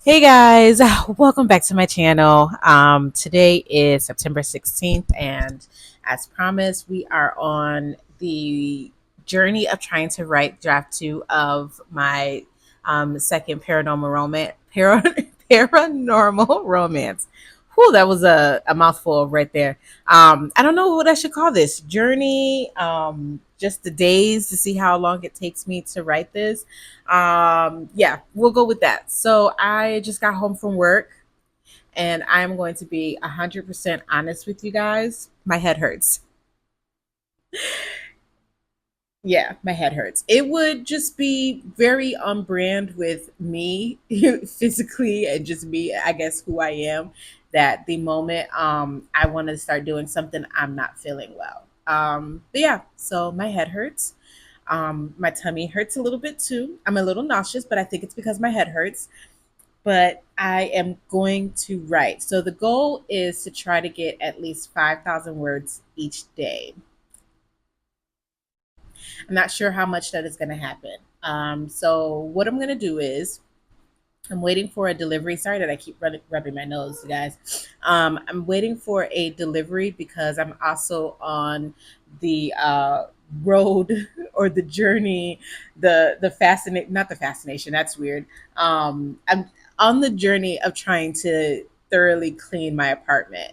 Hey guys, welcome back to my channel. Today is September 16th, and as promised, we are on the journey of trying to write draft two of my second paranormal romance. Whew, that was a mouthful right there. I don't know what I should call this journey. Just the days to see how long it takes me to write this. Yeah, we'll go with that. So I just got home from work, and I'm going to be 100% honest with you guys. My head hurts. Yeah, my head hurts. It would just be very on brand with me physically and just me, I guess, who I am. That the moment I want to start doing something, I'm not feeling well. But yeah, so my head hurts. My tummy hurts a little bit too. I'm a little nauseous, but I think it's because my head hurts. But I am going to write. So the goal is to try to get at least 5,000 words each day. I'm not sure how much that is going to happen. So what I'm going to do is I'm waiting for a delivery. Sorry that I keep rubbing my nose, you guys. I'm waiting for a delivery because I'm also on the road or the journey, the fascinate not the fascination. That's weird. I'm on the journey of trying to thoroughly clean my apartment.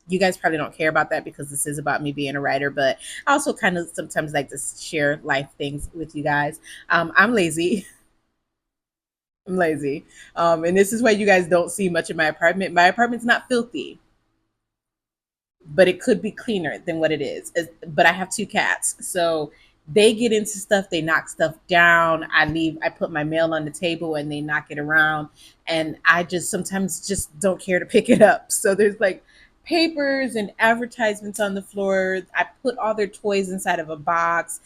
You guys probably don't care about that because this is about me being a writer, but I also kind of sometimes like to share life things with you guys. I'm lazy. I'm lazy. And this is why you guys don't see much of my apartment. My apartment's not filthy, but it could be cleaner than what it is. But I have two cats. So they get into stuff, they knock stuff down. I put my mail on the table and they knock it around. And I just sometimes just don't care to pick it up. So there's like papers and advertisements on the floor. I put all their toys inside of a box.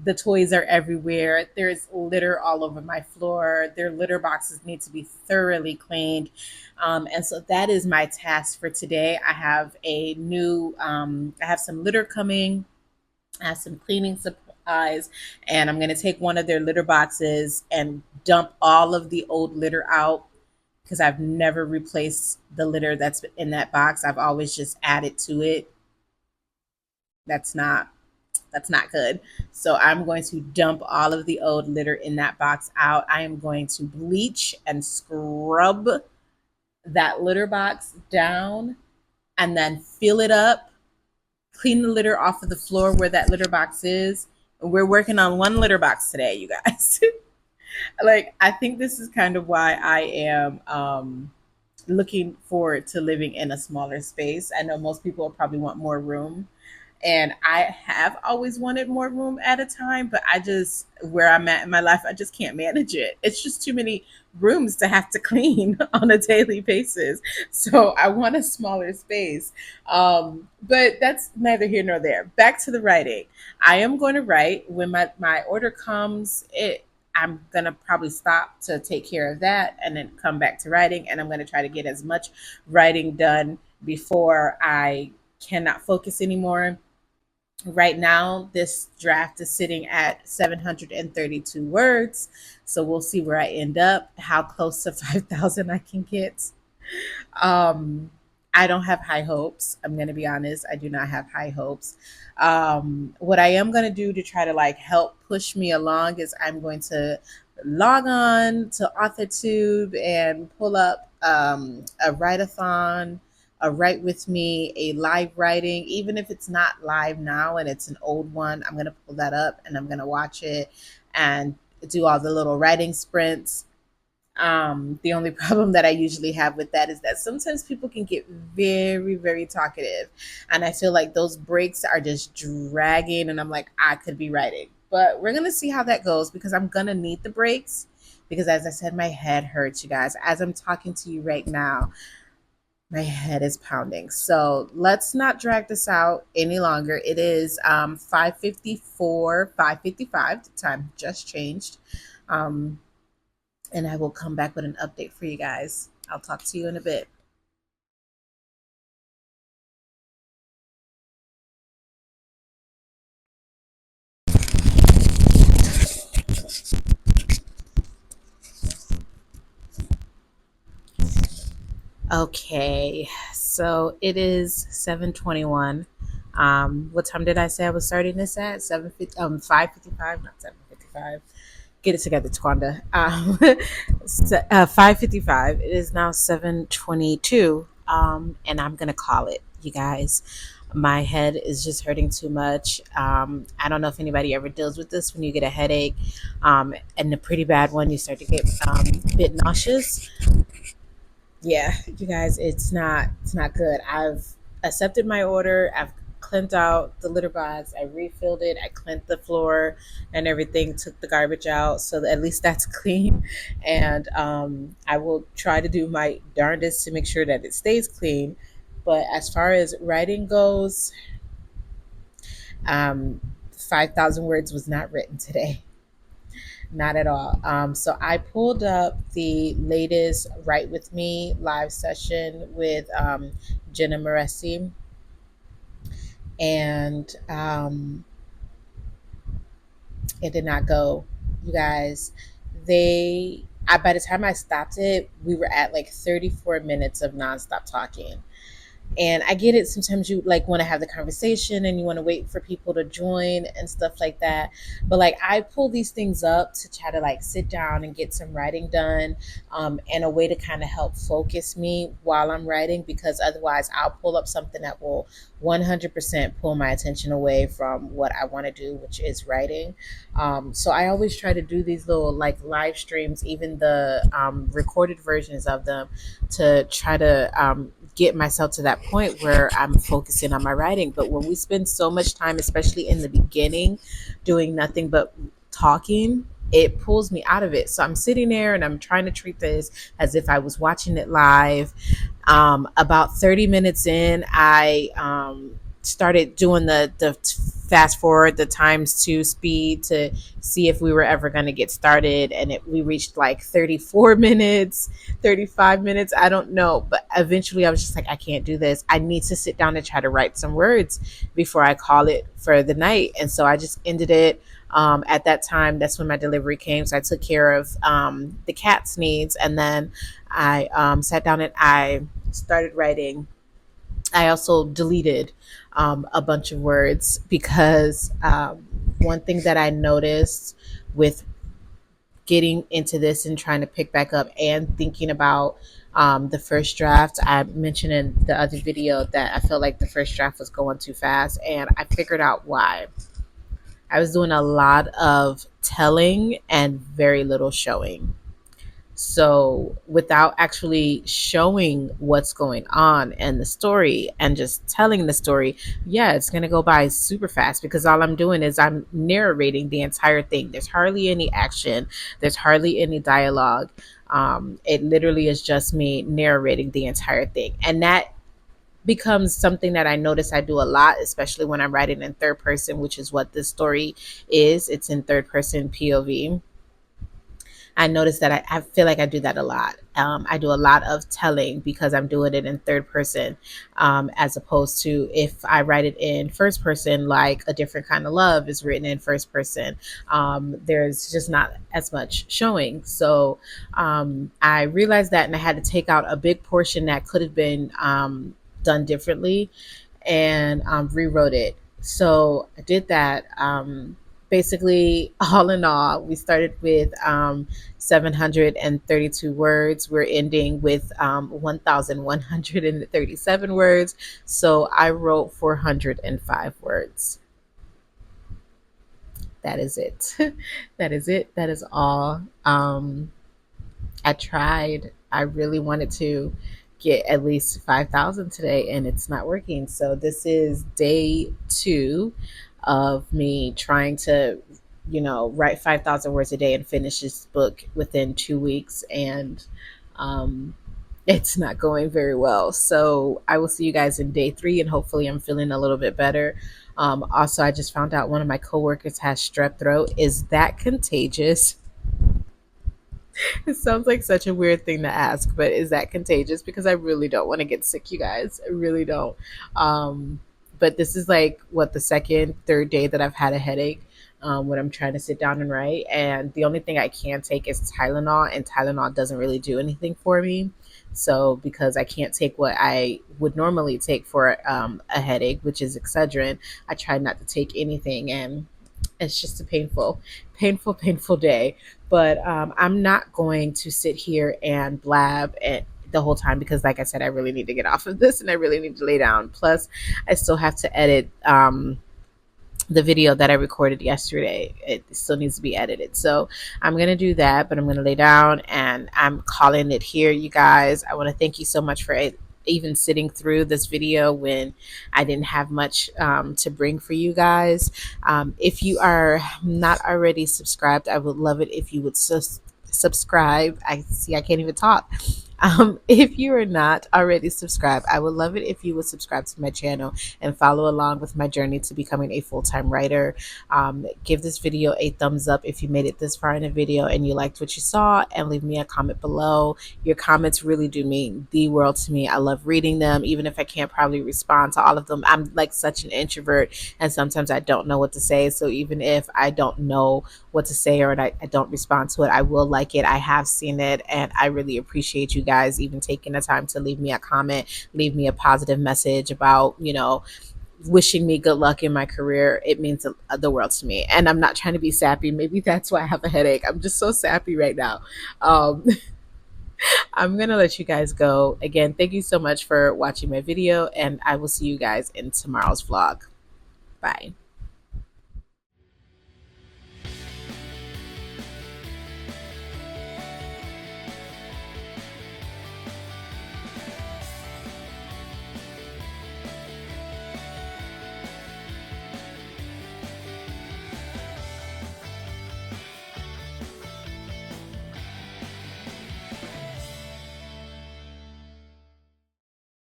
The toys are everywhere. There's litter all over my floor. Their litter boxes need to be thoroughly cleaned. And so that is my task for today. I have some litter coming. I have some cleaning supplies, and I'm going to take one of their litter boxes and dump all of the old litter out because I've never replaced the litter that's in that box. I've always just added to it. That's not that's not good. So I'm going to dump all of the old litter in that box out. I am going to bleach and scrub that litter box down and then fill it up, clean the litter off of the floor where that litter box is. We're working on one litter box today, you guys. Like, I think this is kind of why I am looking forward to living in a smaller space. I know most people probably want more room, and I have always wanted more room at a time, but I just, where I'm at in my life, I just can't manage it. It's just too many rooms to have to clean on a daily basis. So I want a smaller space. But that's neither here nor there. Back to the writing. I am going to write when my order comes. I'm gonna probably stop to take care of that and then come back to writing. And I'm gonna try to get as much writing done before I cannot focus anymore. Right now, this draft is sitting at 732 words. So we'll see where I end up, how close to 5,000 I can get. Um, I don't have high hopes. I'm going to be honest. I do not have high hopes. What I am going to do to try to like help push me along is I'm going to log on to AuthorTube and pull up a write-a-thon, a write with me, a live writing, even if it's not live now and it's an old one. I'm going to pull that up and I'm going to watch it and do all the little writing sprints. The only problem that I usually have with that is that sometimes people can get very, very talkative. And I feel like those breaks are just dragging. And I'm like, I could be writing. But we're going to see how that goes because I'm going to need the breaks. Because as I said, my head hurts, you guys. As I'm talking to you right now, my head is pounding. So let's not drag this out any longer. It is 5:54, 5:55. The time just changed. Um, and I will come back with an update for you guys. I'll talk to you in a bit. Okay, so it is 7:21. What time did I say I was starting this at? 7:50, 5:55, not 7:55. Get it together, Twanda. 5:55. It is now 7:22. And I'm gonna call it, you guys. My head is just hurting too much. I don't know if anybody ever deals with this when you get a headache, and a pretty bad one. You start to get a bit nauseous. Yeah, you guys, it's not good. I've accepted my order. I've cleaned out the litter box. I refilled it. I cleaned the floor and everything. Took the garbage out, so that at least that's clean. And I will try to do my darndest to make sure that it stays clean. But as far as writing goes, 5,000 words was not written today. Not at all. So I pulled up the latest Write With Me live session with Jenna Moresi, and it did not go. You guys, by the time I stopped it, we were at like 34 minutes of nonstop talking. And I get it. Sometimes you like want to have the conversation and you want to wait for people to join and stuff like that. But like I pull these things up to try to like sit down and get some writing done, and a way to kind of help focus me while I'm writing, because otherwise I'll pull up something that will 100% pull my attention away from what I want to do, which is writing. So I always try to do these little like live streams, even the recorded versions of them, to try to get myself to that point where I'm focusing on my writing. But when we spend so much time, especially in the beginning, doing nothing but talking, it pulls me out of it. So I'm sitting there and I'm trying to treat this as if I was watching it live. About 30 minutes in, I started doing the fast forward the times two speed to see if we were ever going to get started, and we reached like 34 minutes, 35 minutes, I don't know. But eventually I was just like, I can't do this. I need to sit down and try to write some words before I call it for the night. And so I just ended it. At that time, that's when my delivery came, so I took care of the cat's needs, and then I sat down and I started writing. I also deleted a bunch of words because one thing that I noticed with getting into this and trying to pick back up and thinking about the first draft, I mentioned in the other video that I felt like the first draft was going too fast, and I figured out why. I was doing a lot of telling and very little showing. So without actually showing what's going on in the story and just telling the story, yeah, it's going to go by super fast because all I'm doing is I'm narrating the entire thing. There's hardly any action, there's hardly any dialogue. It literally is just me narrating the entire thing. And that becomes something that I notice I do a lot, especially when I'm writing in third person, which is what this story is. It's in third person POV. I notice that I feel like I do that a lot. I do a lot of telling because I'm doing it in third person, as opposed to if I write it in first person, like A Different Kind of Love is written in first person. There's just not as much showing. So I realized that, and I had to take out a big portion that could have been done differently, and rewrote it. So I did that. Basically, all in all, we started with 732 words. We're ending with 1,137 words. So I wrote 405 words. That is it. That is it. That is all. I tried. I really wanted to get at least 5,000 today, and it's not working. So this is day two of me trying to, write 5,000 words a day and finish this book within 2 weeks. And it's not going very well. So I will see you guys in day three, and hopefully I'm feeling a little bit better. Also, I just found out one of my coworkers has strep throat. Is that contagious? It sounds like such a weird thing to ask, but is that contagious? Because I really don't want to get sick, you guys. I really don't. But this is like what, the second, third day that I've had a headache. when I'm trying to sit down and write. And the only thing I can take is Tylenol, and Tylenol doesn't really do anything for me. So, because I can't take what I would normally take for a headache, which is Excedrin, I try not to take anything. And it's just a painful day. But I'm not going to sit here and blab the whole time, because, like I said, I really need to get off of this and I really need to lay down. Plus, I still have to edit. The video that I recorded yesterday. It still needs to be edited. So I'm going to do that, but I'm going to lay down and I'm calling it here, you guys. I want to thank you so much for even sitting through this video when I didn't have much to bring for you guys. If you are not already subscribed, I would love it if you would subscribe. I see I can't even talk. If you are not already subscribed, I would love it if you would subscribe to my channel and follow along with my journey to becoming a full-time writer. Give this video a thumbs up if you made it this far in the video and you liked what you saw, and leave me a comment below. Your comments really do mean the world to me. I love reading them, even if I can't probably respond to all of them. I'm like such an introvert, and sometimes I don't know what to say. So even if I don't know what to say or I don't respond to it, I will like it. I have seen it, and I really appreciate you guys even taking the time to leave me a comment, leave me a positive message about, wishing me good luck in my career. It means the world to me. And I'm not trying to be sappy. Maybe that's why I have a headache. I'm just so sappy right now. Um, I'm going to let you guys go. Again, thank you so much for watching my video, and I will see you guys in tomorrow's vlog. Bye.